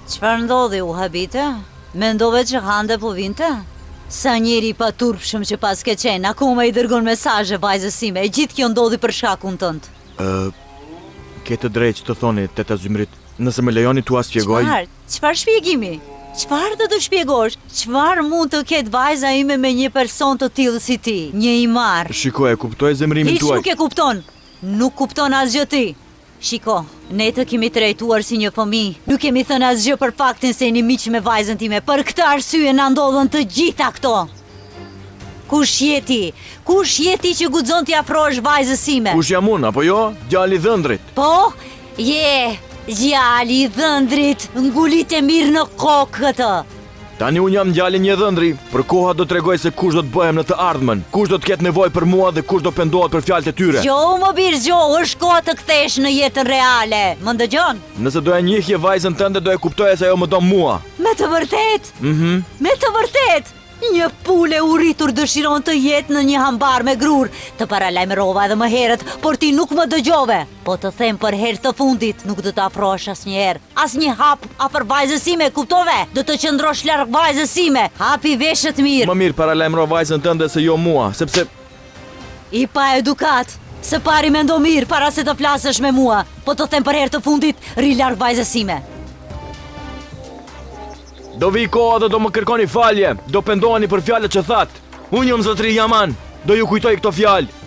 Çfarë ndodhi u habite? Mendove që hande po vinte? Sa njeri pa turpshëm që pas ke qenë, akoma i dërgon mesazhe vajzës sime, e gjithë kjo ndodhi për shkakun tënd. Ke të drejtë që të thoni, teta Zymrit, nëse më lejoni t'ua shpjegoj. Çfarë shpjegimi? Çfarë do të shpjegosh? Çfarë mund të ketë vajza ime me një person të tillë si ti, një imar? Shiko, e kuptoj zemrimin tuaj. Hiç nuk e kupton. Nuk kupton asgjë ti. Shiko, ne të kemi trajtuar si një fëmijë. Nuk kemi thënë asgjë për faktin se jeni miq me vajzën time. Për këtë arsye na ndodhen të gjitha këto. Kush je ti? Kush je ti që guxon t'i afrohesh vajzës sime? Kush jam unë, apo jo? Djali i dhëndrit. Po, je djali i dhëndrit, ngulit e mirë në kokë këtë. Tani unë jam djali një dhëndri, për koha do t'rregoj se kush do të bëhem në të ardhmen, kush do të ketë nevojë për mua dhe kush do pendohet për fjalët e tyre. Gjohu më birë gjohu, është kohë të kthesh në jetën reale. Më ndëgjon? Nëse do e njihje vajzën tënde, do e kuptoje se ajo më do mua. Me të vërtet? Me të vërtet? Një pule uritur dëshiron të jetë në një hambar me grur. Të paralajmërova edhe më herët, por ti nuk më dëgjove. Po të them për herë të fundit, nuk do të afrohesh asnjëherë. Asnjë hap afër vajzës sime, kuptove? Do të qëndrosh larg vajzës sime. Hapi veshët mirë. Më mirë paralajmëro vajzën tënde se jo mua, sepse I pa edukat. Së pari mendo mirë para se të flasësh me mua. Po të them për herë të fundit, ri larg vajzës sime. do vi koha dhe do më kërkoni falje, do pendoheni për fjalët që thatë. Unë jam zotëri Yaman, do ju kujtoj këto fjalë.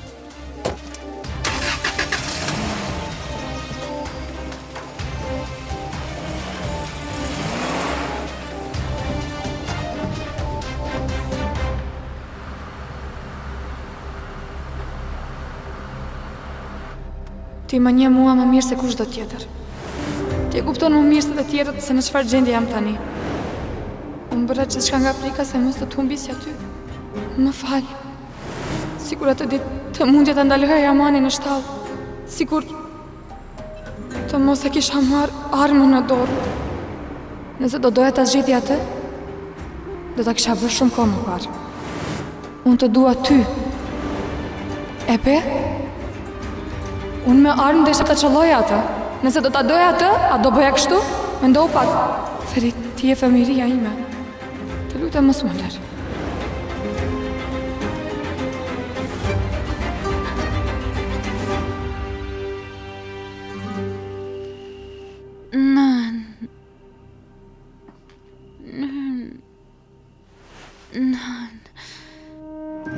Ti më njeh mua më mirë se kushdo tjetër. Ti e kupton më mirë se të tjerët se në çfarë gjendje jam tani. Unë bëra gjithçka nga prika se mos të humbisja ty. Më fal. Sigur atë ditë të mundja ta ndaloj Yamanin në shtallë. Sigur të mos e kisha marrë armën në dorë. Nëse do doja ta zgjidhja atë, do ta kisha bërë shumë kohë më parë. Unë të dua ty. E pe? Unë me armë desha të qëlloja atë. Nëse do ta doja atë, a do bëja kështu? Mendohu pak. Ferit, ti je fëmiria ime. Të lutem mos më lër.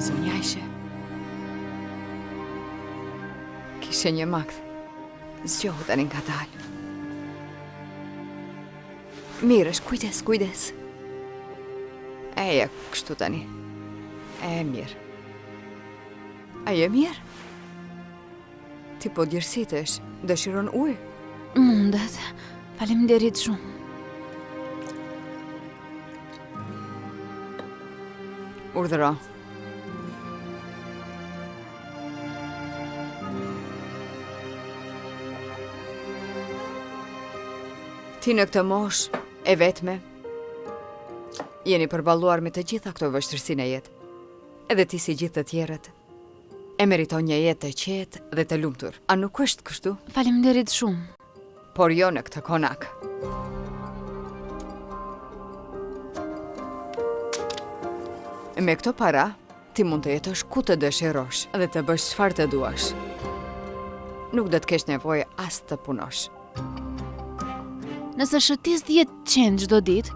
Zonja Aisha. Kishe një makth. Zgjohu tani nga dalë. Mirë është, kujdes, kujdes. Eja, kështu tani. E mirë. A je mirë? Ti po djersitesh, dëshiron ujë? Mundet. Faleminderit shumë. Urdhëro. Ti në këtë moshë e vetme, jeni përballuar me të gjitha këto vështirësinë e jetë. Edhe ti si gjithë të tjerët, e meriton një jetë të qetë dhe të lumtur. A nuk është kështu? Faleminderit shumë. Por jo në këtë konak. Me këto para, ti mund të jetosh ku të dëshirosh dhe të bësh çfarë të duash. Nuk do të kesh nevojë as të punosh. Nëse shëtis 10 qenë çdo ditë,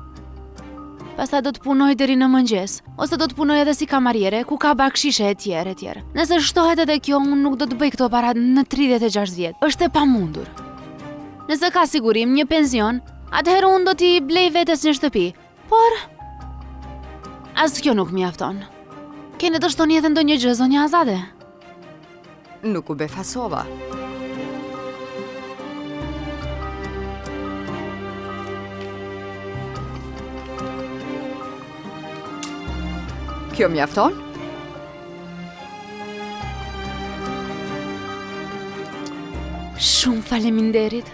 pastaj do të punoj deri në mëngjes, ose do të punoj edhe si kamariere, ku ka bakshishe e tjerë e tjerë. Nëse shtohet edhe kjo, unë nuk do të bëj këto para në 36 vjet. Është e pamundur. Nëse ka sigurim një pension, atëherë unë do t'i blej vetes një shtëpi. Por as kjo nuk mjafton. Keni të shtoni edhe ndonjë gjë, zonja Azade? Nuk u befasova. Kjo mjafton? Shumë faleminderit.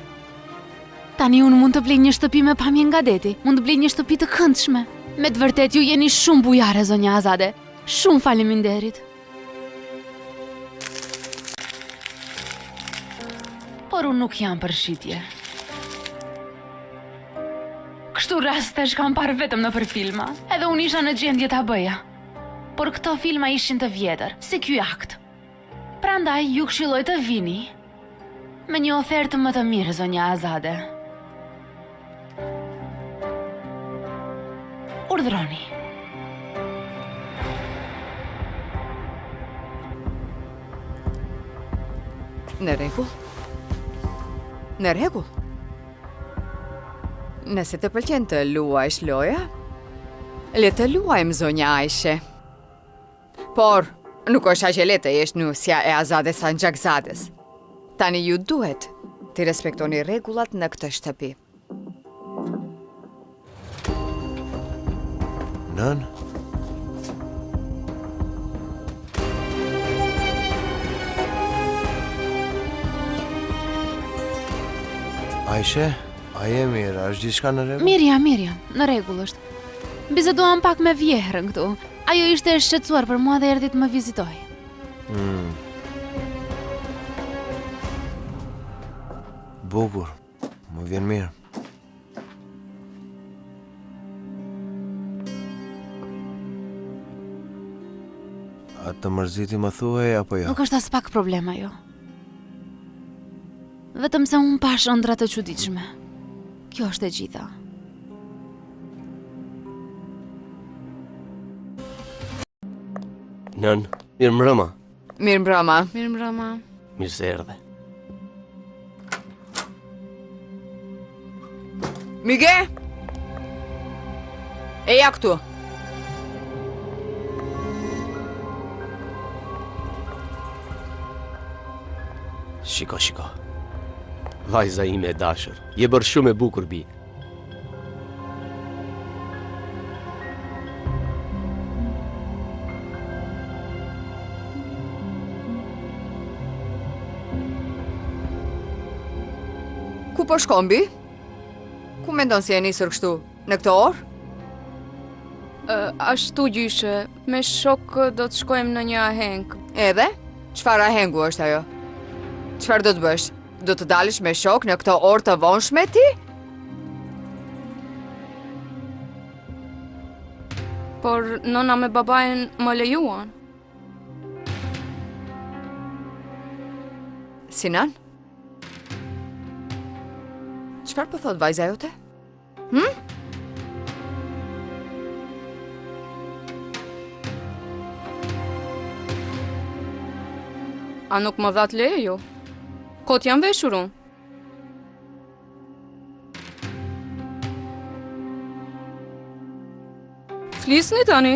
Tani unë mund të blej një shtëpi me pamje nga deti. Mund të blej një shtëpi të këndshme. Me të vërtet ju jeni shumë bujare, zonja Azade. Shumë faleminderit. Por unë nuk jam për shitje. Kështu rastesh kam parë vetëm nëpër filma, edhe unë isha në gjendje ta bëja. Por këto filma ishin të vjetër, si ky akt. Prandaj ju këshilloj të vini me një ofertë më të mirë, zonja Azade. Urdhroni. Në rregull? Në rregull? Nëse të pëlqen të luajsh loja, le të luajmë, zonja Aishe. Por, nuk është aq e lehtë të jesh nusja e Azades Sanxhakzades. Tani ju duhet të respektoni rregullat në këtë shtëpi. Nën? Aishe, a je mirë? Është gjithçka në rregull? Mirjam, në rregull është. Bizeduam pak me vjehrën këtu. Ajo ishte e shqetësuar për mua dhe erdhi të më vizitoj. Bukur, më vjen mirë. A të mërziti më thuaj apo jo? Nuk është as pak problem ajo. Vetëm se unë pash ëndra të çuditshme. Kjo është e gjitha. Nën, mirë mbrëma. Mirë mbrëma. Mirë mbrëma. Mirë se erdhe. Mige! Eja këtu. Shiko. Vajza ime e dashur, je bërë shumë e bukur bi. Ku po shkon, bi? Ku mendon si e nisur kështu në këtë orë? Ashtu gjyshe, me shok do të shkojmë në një aheng. Edhe? Çfarë ahengu është ajo? Çfarë do të bësh? Do të dalësh me shok në këto orë të vonshme ti? Por nona me babajen më lejuan. Sinan? Çfarë po thot vajza jote? A nuk më dhat leje jo? Kot jam veshur unë. Flisni tani.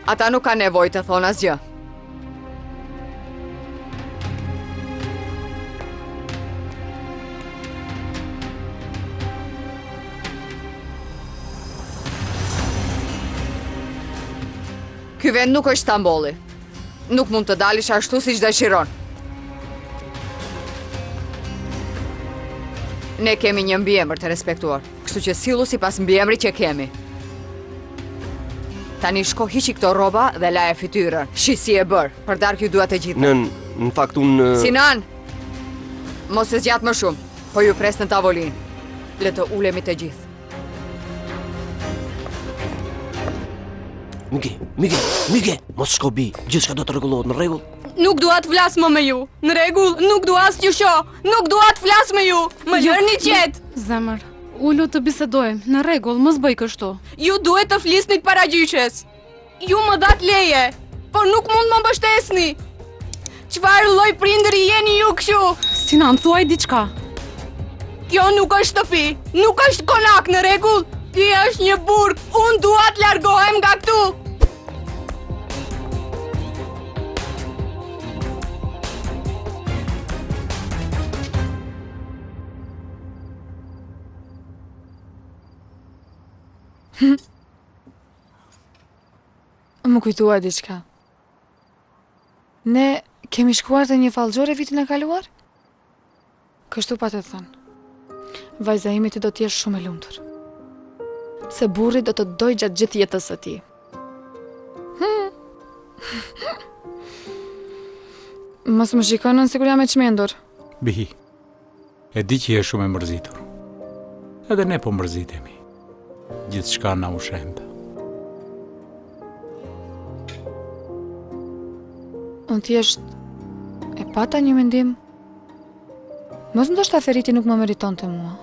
Ata nuk ka nevojë të thonë asgjë. Ky vend nuk është Stambolli. Nuk mund të dalish ashtu siç dëshiron. Ne kemi një mbiemër të respektuar, kështu që sillu sipas mbiemrit që kemi. Tani shko hiqi këto rroba dhe laje fytyrën. Shi si e bër, për darkë ju dua të gjitha. Në fakt unë... Sinan! Mos e zgjat më shumë, po ju pres në tavolinë. Le të ulemi të gjithë. Mige, mos shko bi, gjithçka do të rregullohet në rregull. Nuk dua të flas më me ju. Në rregull, nuk dua as t'ju shoh. Nuk dua të flas me ju. Më lërni qet. Zemër, ullu të bisedojmë. Në rregull, mos bëj kështu. Ju duhet të flisnit para gjyqes. Ju më dhat leje, por nuk mund më mbështesni. Çfarë lloj prindëri jeni ju kështu? Sinan, thuaj diçka. Kjo nuk është shtëpi, nuk është konak, në rregull? Ti është një burg. Unë dua të largohem nga këtu. Më kujtua diçka. Ne kemi shkuar te një fallxhore vitin e kaluar? Kështu pa të thënë. Vajza ime ti do t'jesh shumë e lumtur. Se burri do të doj gjatë gjithë jetës së tij. Mos më shikonën sikur jam e çmendur. Bihi, e di që je shumë e mërzitur. Edhe ne po mërzitemi. Gjithçka na u shemb. Unë thjesht e pata një mendim. Mos ndoshta Feriti nuk më meriton të mua.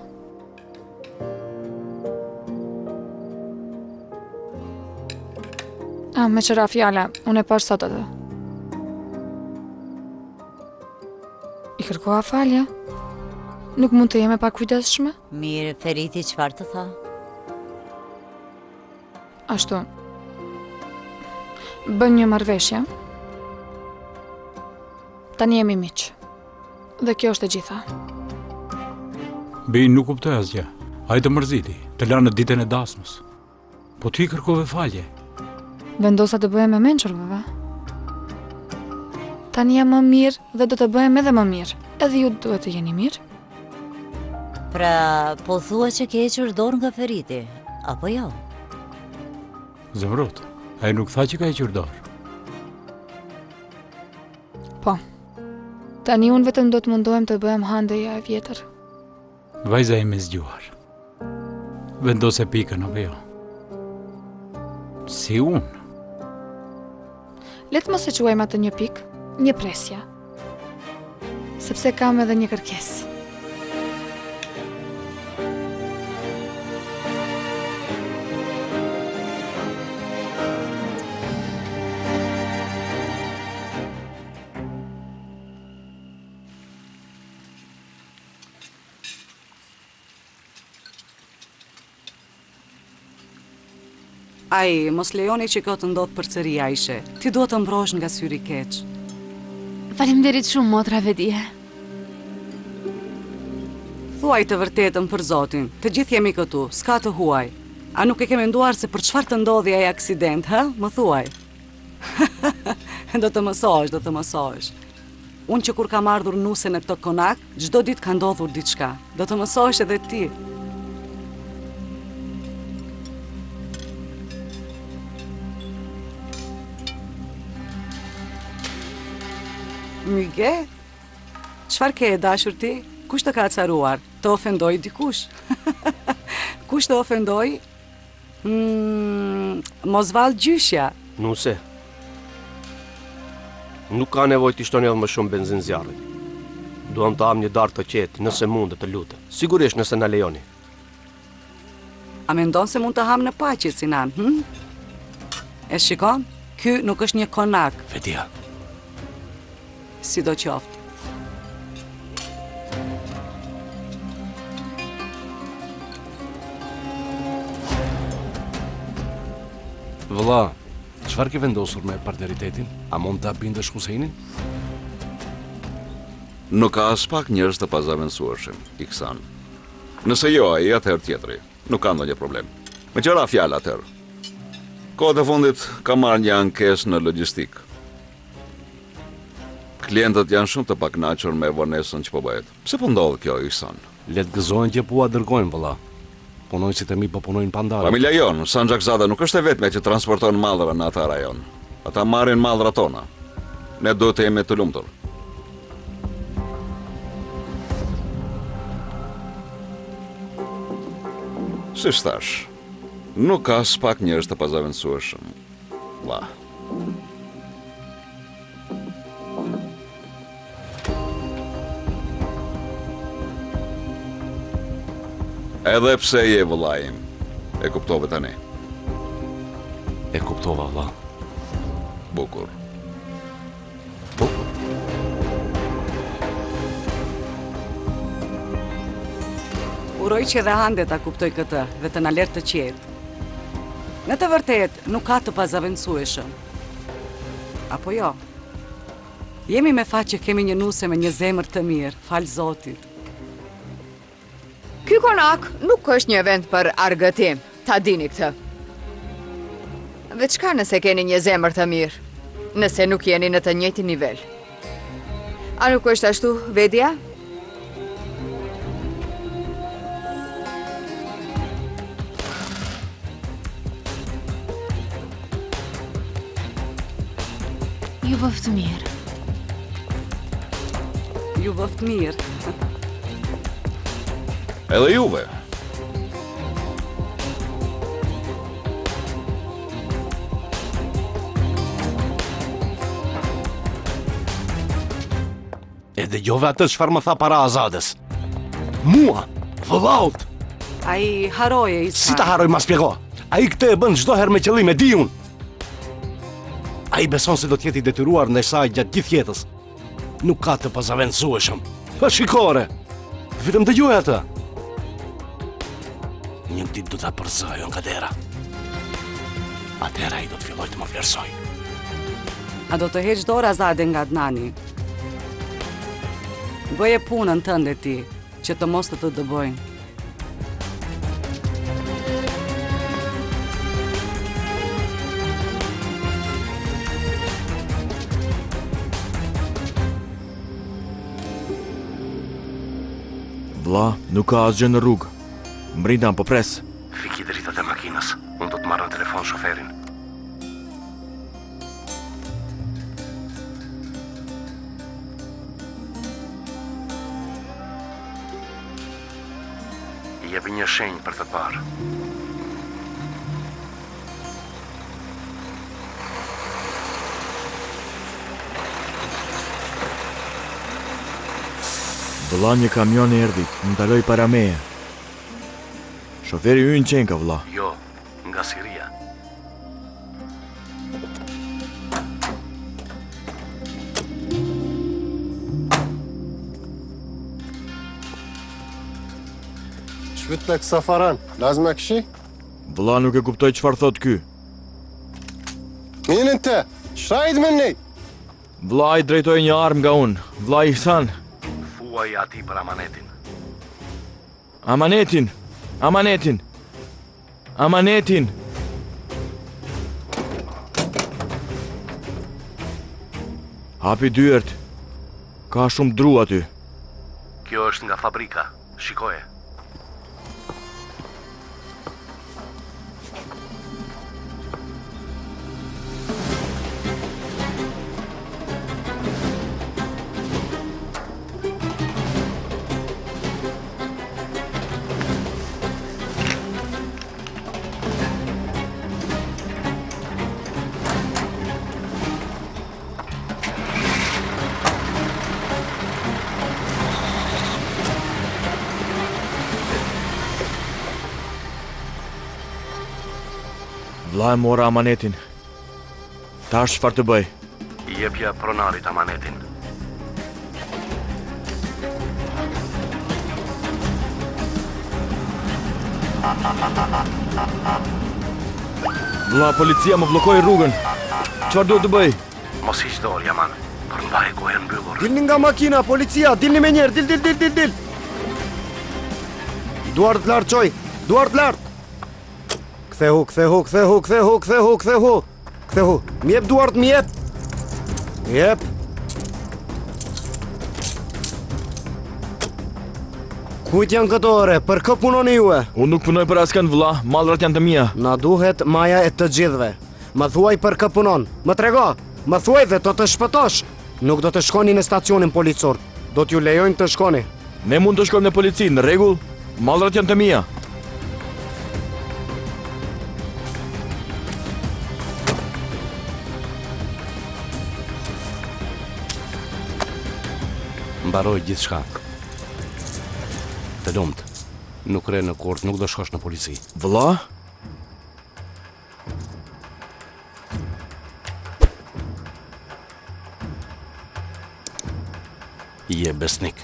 Me qëra fjala, unë e pash sot atë. I kërkoha falje. Nuk mund të jem e pa kujdesshme? Mirë, Feriti çfarë të tha? Ashtu. Bëm një marrëveshje. Tani jemi miq. Dhe kjo është e gjitha. Bi, nuk kuptoj asgjë. Ai të mërziti, të lanë ditën e dasmës. Po ti kërkove falje. Vendosa të bëhem e mençurve. Tani jam më mirë dhe do të bëhem edhe më mirë. Edhe ju duhet të jeni mirë. Pra, po thua që ke hequr dorë nga Feriti, apo jo? Zemrot, ai nuk tha që ka hequr dorë. Po. Tani unë vetëm do të mundohem të bëhem Handeja e vjetër. Vajza ime zgjuar. Vendose pikën apo jo? Si unë. Letë mos e quajmë atë një pikë, një presja. Sepse kam edhe një kërkesë. Ai, mos lejoni që kjo të ndodhë përsëri, Aishe. Ti duhet të mbrosh nga syri keq. Faleminderit shumë, motra Vedie. Thuaj të vërtetën për Zotin. Të gjithë jemi këtu, s'ka të huaj. A nuk e ke menduar se për çfarë të ndodhi ai aksident, ha? Më thuaj. Do të mësohesh. Unë që kur kam ardhur nuse në këto konak, çdo ditë ka ndodhur diçka. Do të mësohesh edhe ti. Myge, çfarë ke e dashur ti? Kush të ka acaruar? Të ofendoi dikush? Kush të ofendoi? Mos vall gjyshja. Nuse. Nuk ka nevojë të shtoni edhe më shumë benzin zjarrit. Duam të ham një darkë të qetë, nëse mundet, të lutem. Sigurisht nëse na lejoni. A mendon se mund të ham në paqe, Sinan, E shikon? Ky nuk është një konak. Vedia. Si do qoftë. Vëlla, çfarë ke vendosur me partneritetin? A mund ta bindësh Husejnin? Nuk ka as pak njerëz të pazavendësueshëm, Iksan. Nëse jo ai, atëherë tjetri. Nuk ka ndonjë problem. Me qëra fjalë atëherë. Kohët e fundit ka marrë një ankesë në logjistik. Klientët janë shumë të pakënaqur me vonesën që po bëhet. Pse po ndodh kjo, Ihsan? Le të gëzohen që pua dërgojnë, vëlla. Punojësit e mi po punojnë pa ndarje. Familja jon, Sanxhakzada nuk është e vetme që transporton mallra në atë rajon. Ata marrin mallrat tona. Ne duhet të jemi të lumtur. Si thash, nuk ka as pak njerëz të pazavendësueshëm. Vlla. Edhe pse je vëllai im, e kuptove tani. E kuptova, vëlla. Bukur. Uroj që dhe Hande ta kuptoj këtë dhe të na lërë të qetë. Në të vërtet, nuk ka të pazavendësueshëm. Apo jo? Jemi me fat që kemi një nuse me një zemër të mirë, falë Zotit. Ky konak nuk është një vend për argëtim, ta dini këtë. Dhe çka nëse keni një zemër të mirë, nëse nuk jeni në të njëjtin nivel? A nuk është ashtu, Vedia? Ju bëftë mirë. Ju bëft mirë. Edhe juve. E dëgjove atë çfarë më tha para Azades. Mua, vëllaut. Ai haroje i Si ta haroj ma spjego? Ai këtë e bën çdo herë me qëllim, e di unë. Ai beson se do të jetë i detyruar ndaj saj gjatë gjithë jetës. Nuk ka të pazavendësueshëm. Pa shikore. Vetëm dëgjoj atë. Një ditë do ta përzoj nga dera. Atëherë ai do të filloj të më vlerësoj. A do të heq dorë Azade nga Adnani? Bëje punën tënde ti, që të mos të dëbojnë. Vlla, nuk ka asgjë në rrugë. Mbrindan po pres. Fiki dritat e makinës. Unë do të marrë në telefon shoferin. I jepi një shenjë për të parë. Vlla, një kamion erdhi, më ndaloi para meje. Shoferi ynë qenë ka vlla. Jo, nga Siria. Shvyt në kësa faran, lazë me këshi? Vlla, nuk e kuptoj çfarë thot ky. Minën të, shrajt me nej! Vlla, i drejtoj një armë nga unë. Vlla Ihsan. Thuaj ati për amanetin. Amanetin! Amanetin! Amanetin! Hapi dyert. Ka shumë dru aty. Kjo është nga fabrika. Shikoje. Vlla e mora amanetin. Tash çfarë të bëj? I jepja pronarit amanetin. Vlla, policia më bllokoi rrugën. Çfarë duhet të bëj? Mos hiq dorë, Yaman. Për mbaj gojën mbyllur. Dilni nga makina, policia, dilni me njerë, dil. Duart lart çoj, duart lart. Kthehu. M'jep duart, m'jep. Jep. Kujt janë këto ore, për kë punoni jue? Unë nuk punoj për askënd vlla, mallrat janë të mia. Na duhet maja e të gjithëve. Më thuaj për kë punon. Më trego. Më thuaj dhe do të shpëtosh. Nuk do të shkoni në stacionin policor. Do t'ju lejojnë të shkoni. Ne mund të shkojmë në polici, në rregull? Mallrat janë të mia. Mbaroj gjithçka. Të lumt. Nuk re në kort, nuk do shkosh në polici. Vlla? Je besnik.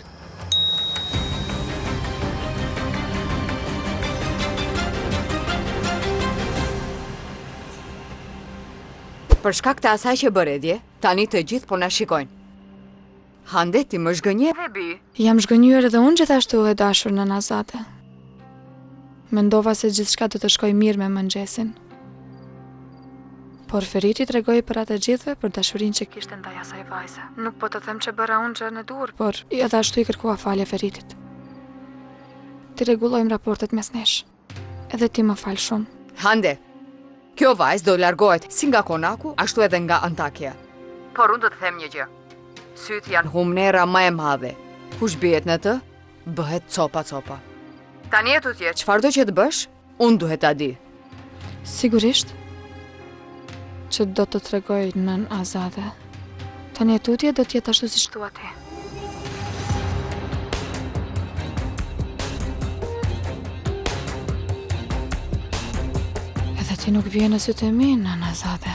Për shkak të asaj që bëre dje, tani të gjithë po na shikojnë. Hande, ti më zhgënjeve, bi. Jam zhgënjur edhe unë gjithashtu e dashur në Azade. Mendova se gjithçka do të shkoj mirë me mëngjesin. Por Feriti tregoi për atë gjithëve për dashurinë që kishte ndaj asaj vajze. Nuk po të them që bëra unë gjë në dur, por edhe ashtu i kërkova falje Feritit. Ti rregullojmë raportet mes nesh. Edhe ti më fal shumë. Hande, kjo vajzë do largohet si nga Konaku, ashtu edhe nga Antakya. Por unë do të them një gjë. Sytë janë humnera më e madhe. Kush bijet në të, bëhet copa. Tani e tutje, çfarëdo që të bësh, unë duhet ta di. Sigurisht që do të tregoj nën Azade. Tani e tutje do t'jetë ashtu si thua ti. Edhe ti nuk vjen në sytë e mi, nën Azade.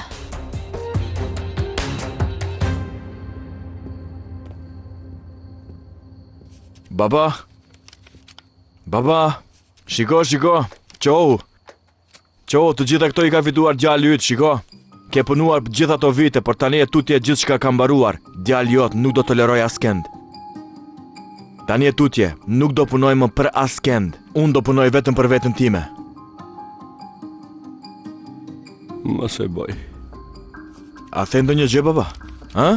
Baba, shiko, Qohu, të gjitha këto i ka fituar djali yt, shiko. Ke punuar gjitha ato vite, por tani e tutje gjithçka ka mbaruar. Djali jot nuk do toleroj askend. Tani e tutje, nuk do punoj më për askend. Unë do punoj vetëm për veten time. Mos e bëj. A the ndonjë gjë, baba? Ha?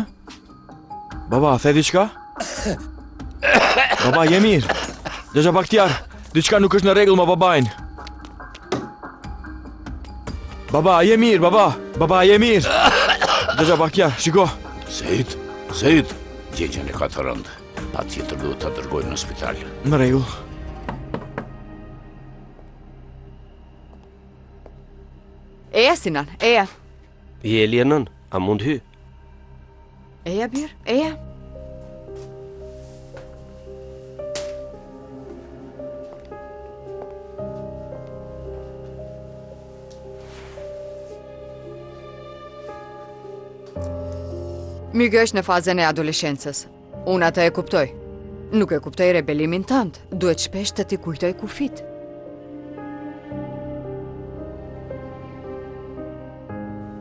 Baba, a the diçka? Baba, je mirë. Gjaxha Baktjar, diçka nuk është në rregull me babain. Baba, je mirë, baba. Baba, je mirë. Gjaxha Baktjar, shiko. Sejt, gjegjen e ka të rëndë. Pa tjetër duhet të dërgojnë në spital. Në rregull. Eja, Sinan, eja. Je Elienën, a mund hy? Eja, Bir, eja. Mygë është në fazën e adoleshencës. Unë atë e kuptoj. Nuk e kuptoj rebelimin tënd. Duhet shpesh të t'i kujtoj kufit.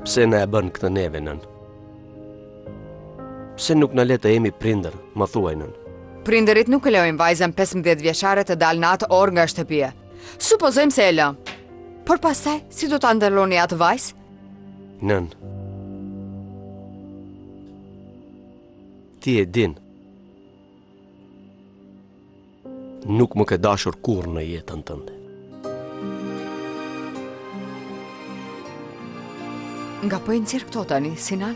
Pse na e bën këtë neve, nën? Pse nuk na le të jemi prindër, më thuaj, nën? Prindërit nuk e lojnë vajzën 15 vjeçare të dalë në atë orë nga shtëpia. Supozojmë se e lë. Por pastaj, si do ta ndërloni atë vajzë? Nën. Ti e din. Nuk më ke dashur kur në jetën tënde. Nga po i nxirr këto tani, Sinan?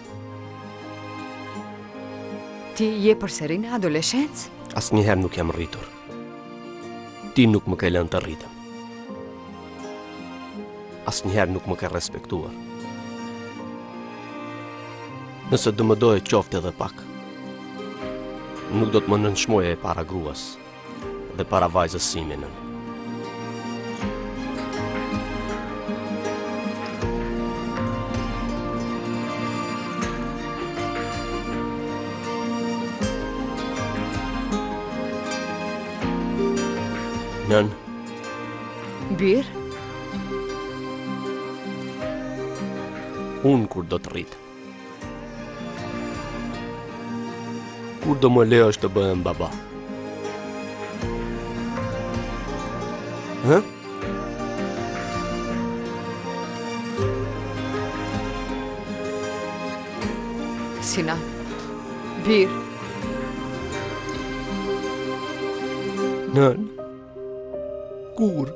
Ti je përsëri në adoleshencë? Asnjëherë nuk jam rritur. Ti nuk më ke lënë të rritem. Asnjëherë nuk më ke respektuar. Nëse do më doje qoftë edhe pak, nuk do të më nënshmoje e para gruas dhe para vajzës Simenën. Nën? Bir? Unë kur do të rritë? Kur do më lejosh të bëhem baba? Hë? Sinan, Bir. Nën? Kur?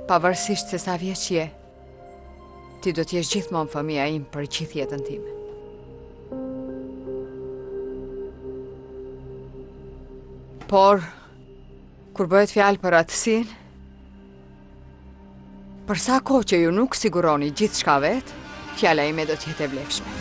Pavarësisht se sa vjeç je, ti do t'jesh gjithmonë fëmija im për gjithë jetën time. Por, kur bëhet fjalë për atësinë, për sa kohë që ju nuk siguroni gjithçka vetë, fjala ime do t'jetë e vlefshme.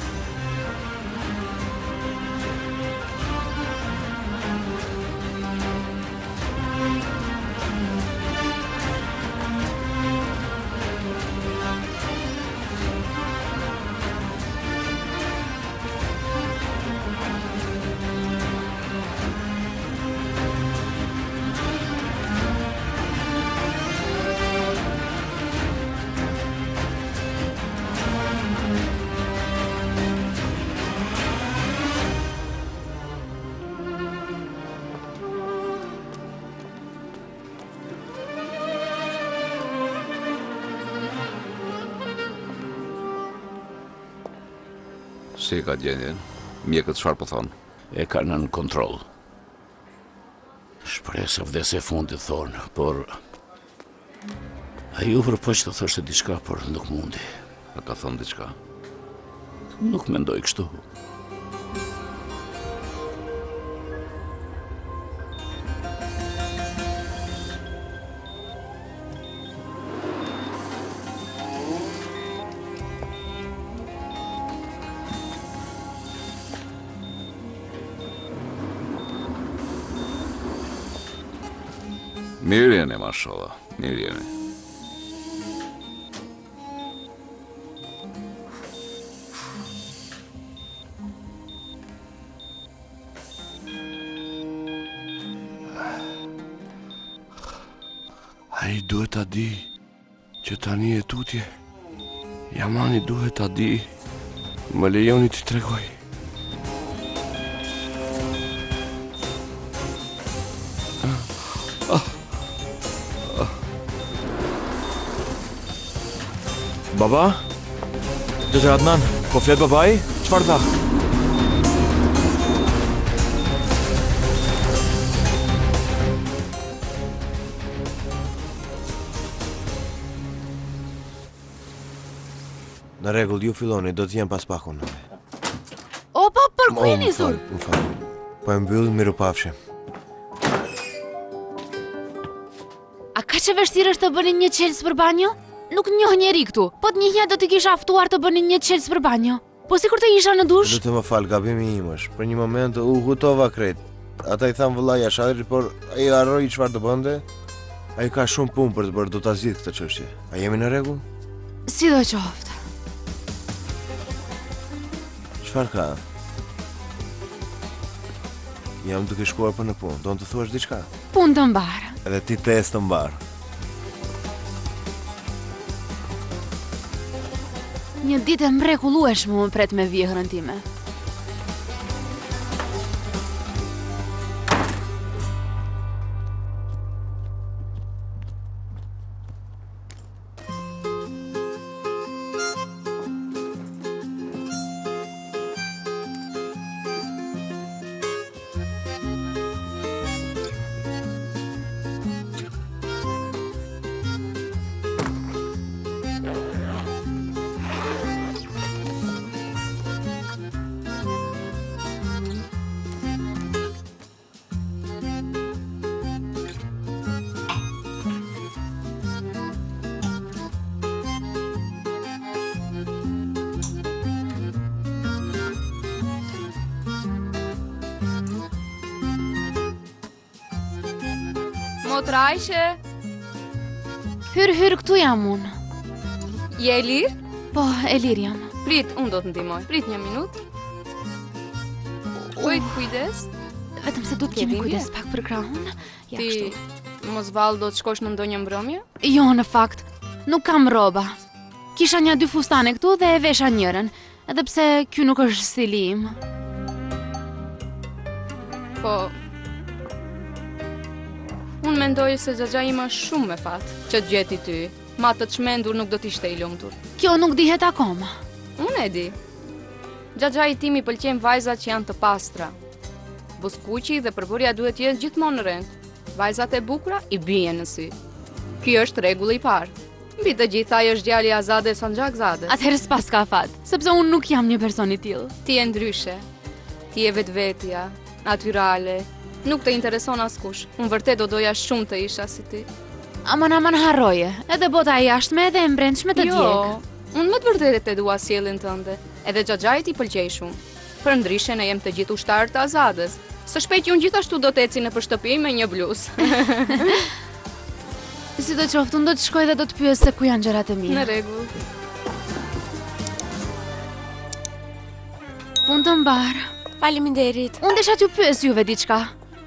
Si ka gjendjen? Mjekët çfarë po thonë? E ka nën kontroll. Shpresë vdesje e fundit thonë, por ai u përpoq të thoshte diçka, por nuk mundi. A ka thonë diçka? Nuk mendoj kështu. Mirë jeni, mashallah. Mirë jeni. Ai duhet ta di që tani e tutje. Jamani duhet ta di. Më lejoni t'i tregoj. Baba? Gjëtë Adnan, po flet babai? Çfarë tha? Në rregull, ju filloni, do të jem pas pakun. Opa, për ku je nisur? Më fal. Po e mbyll, mirupafshim. A ka që vështirë është të bëni një qelës për banjo? Nuk njoh njeri këtu, po të njëhja do t'i kisha aftuar të bëni një qelës për banjo. Po si kur të isha në dush? Do të më fal, gabimi im është. Për një moment u hutova krejt. Ata i thamë vëllai Ashadrit, por ai harroi çfarë të bënte. Ai ka shumë punë për të bërë, do ta zgjidh këtë çështje. A jemi në rregull? Sidoqoftë. Çfarë ka? Jam duke shkuar për në punë. Do të thuash diçka? Punë të mbarë. Edhe ti test të mbarë. Një ditë e mrekullueshme më pret me vjehrën time. Motra Ajshe, Hyr, këtu jam unë. je e lirë? Po, e lirë jam. Prit, unë do të ndihmoj. Prit një minutë. Kujdes. Vetëm se du të kemi kujdes pak për krahun. Ja, Ti kështu. mos vallë do të shkosh në ndonjë mbrëmje? Jo, në fakt, nuk kam rroba. Kisha një 2 fustane këtu dhe e vesha njërin, edhe pse ky nuk është stili im. Po, unë mendoj se xhaxha ima shumë me fat që të gjeti ty. Ma të çmendur nuk do t'ishte i lumtur. Kjo nuk dihet akoma. Unë e di. Xhaxha i tim i pëlqen vajzat që janë të pastra. Buskuqi dhe përbërja duhet jetë gjithmonë në rend. Vajzat e bukura i bien në sy. Ky është rregulli i parë. Mbi të gjitha ai është djali i Azade Sanxhakzades. Atëherë s'pas ka fat, sepse unë nuk jam një person i tillë. Ti je ndryshe. Ti je vetvetja, natyrale. Nuk të intereson askush. Unë vërtet do doja shumë të isha si ti. Aman harroje, edhe bota e jashtme edhe e mbrendshme të djeg. Jo, unë më të vërtetë e dua sjelljen tënde. Edhe xhaxhait i pëlqej shumë. Për ndryshe ne jem të gjithë ushtarë të Azades. Së shpejti unë gjithashtu do të eci në shtëpi me një bluzë. Sidoqoftë, unë do të shkoj dhe do të pyes se ku janë gjërat e mia. Në rregull. Punë të mbarë. Faleminderit. Unë desha t'ju pyes juve diçka.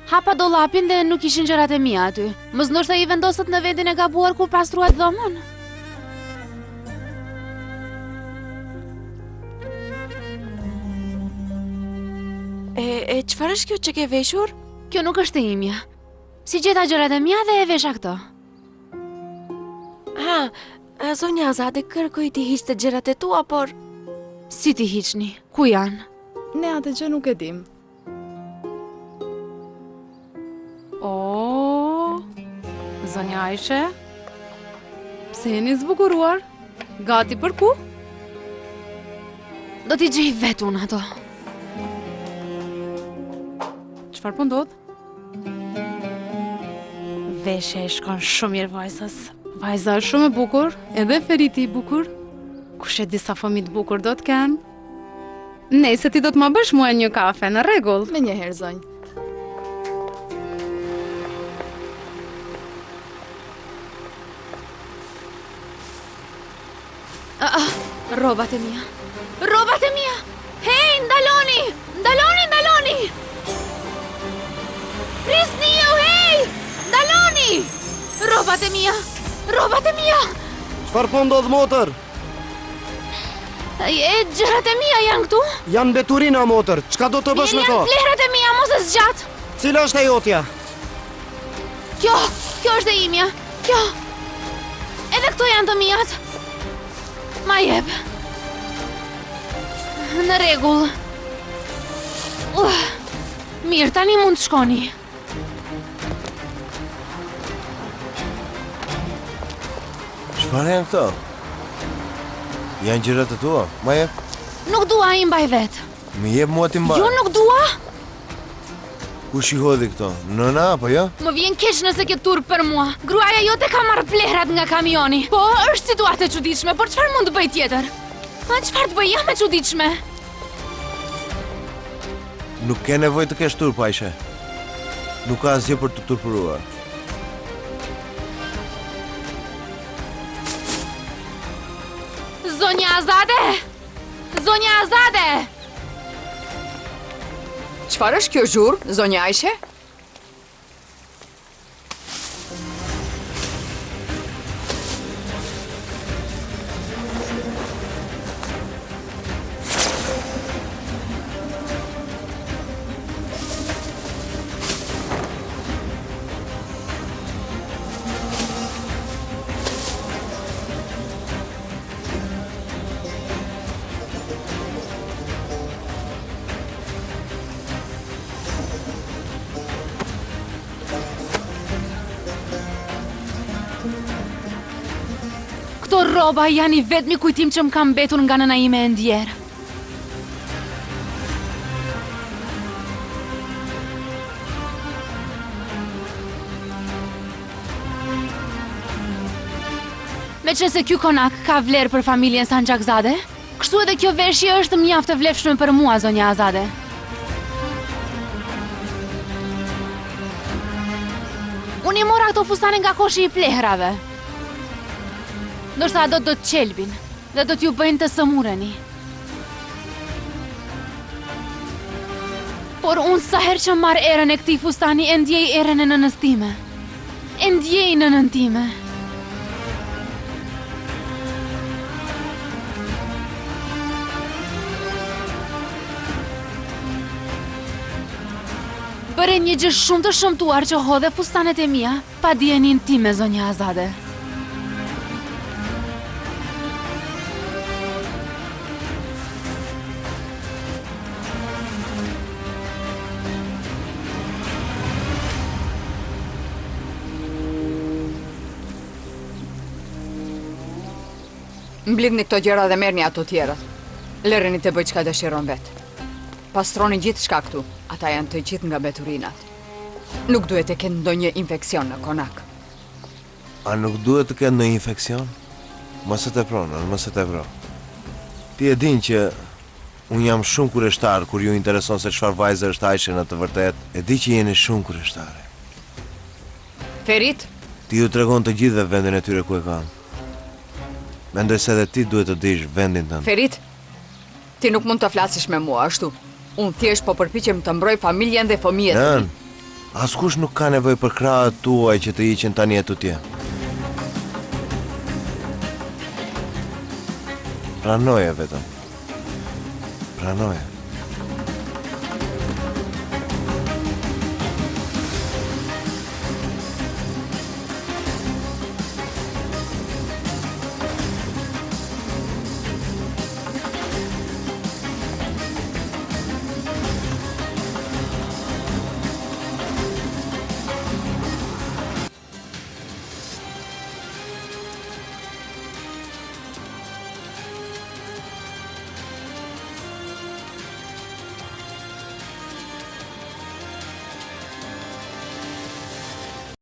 Hapa dollapin dhe nuk ishin gjërat e mia aty. Mos ndoshta i vendosët në vendin e gabuar kur pastruat dhomën? E çfarë është kjo që ke veshur? Kjo nuk është e imja. Si gjeta gjërat e mia dhe e vesha këto. Ha, zonja Azade kërkoi ti hiqte gjërat e tua, por si ti hiqni? Ku janë? Ne atë gjë nuk e dim. Zonja Ajshe, pse jeni zbukuruar? Gati për ku? Do t'i gjej vetë unë ato. Çfarë po ndodh? Veshja i shkon shumë mirë vajzës. Vajza është shumë e bukur, edhe Feriti i bukur. Kush e di sa fëmijë të bukur do të kenë? Nëse ti do të ma bësh mua një kafe, në rregull. Me një herë, zonjë. Rrobat e mia. Rrobat e mia. Hej, ndaloni! Ndaloni! Prisni ju, hej! Ndaloni! Rrobat e mia. Çfarë po ndodh motër? Gjërat e mia janë këtu? Janë mbeturina motër, çka do të bësh me to? Janë plehrat e mia, mos e zgjat. Cila është e jotja? Kjo është e imja. Kjo. Edhe këto janë të mijat. Ma jep. Në rregull. Mirë, tani mund të shkoni. Çfarë janë këto? Janë gjërat e tua? Ma jep? Nuk dua i mbaj vet. Më jep mua ti mbaj. Jo, nuk dua. Kush i hodhi këto? Nëna apo jo? Më vjen keq nëse ke turp për mua. Gruaja jote ka marrë plehrat nga kamioni. Po, është situatë e çuditshme, por çfarë mund të bëj tjetër? Çfarë të bëj jam e çuditshme? Nuk ke nevojë të kesh turp, Ajshe. Nuk ka asgjë për të turpëruar. Zonja Azade! Zonja Azade! Çfarë është kjo zhurmë, zonja Ajshe? Këto rroba janë i vetmi kujtim që më kam mbetur nga nëna ime e ndjerë. Me që se ky konak ka vlerë për familjen Sanxhakzade, kështu edhe kjo veshje është mjaft e vlefshme për mua, zonja Azade. Unë i mora këto fustane nga koshi i plehrave. Ndoshta do të qelbin dhe do t'ju bëjnë të sëmureni. Por unë sa herë që marr erën e këtij fustani e ndjej erën e nënës time. E ndjej nënën time. Bëre një gjë shumë të shëmtuar që hodhe fustanet e mia pa dijenin time, zonja Azade. Mblidhni këto gjëra dhe merrni ato tjerat. Lëreni të bëj çka dëshiron vet. Pastroni gjithçka këtu. Ata janë të gjithë nga mbeturinat. Nuk duhet të kenë ndonjë infeksion në konak. A nuk duhet të kenë ndonjë infeksion? Mos e tepron, mos e tepro. Ti e din që unë jam shumë kureshtar kur ju intereson se çfarë vajze është Ajshe në të vërtetë. E di që jeni shumë kureshtare. Ferit? Ti ju tregon të gjithëve vendin e tyre ku e kanë. Mendoj se edhe ti duhet të dish vendin tënd. Ferit, ti nuk mund të flasësh me mua ashtu. Unë thjesht po përpiqem të mbroj familjen dhe fëmijët. Nën, askush nuk ka nevojë për krahët tuaj që të hiqen tani atje. Pranoje vetëm. Pranoje.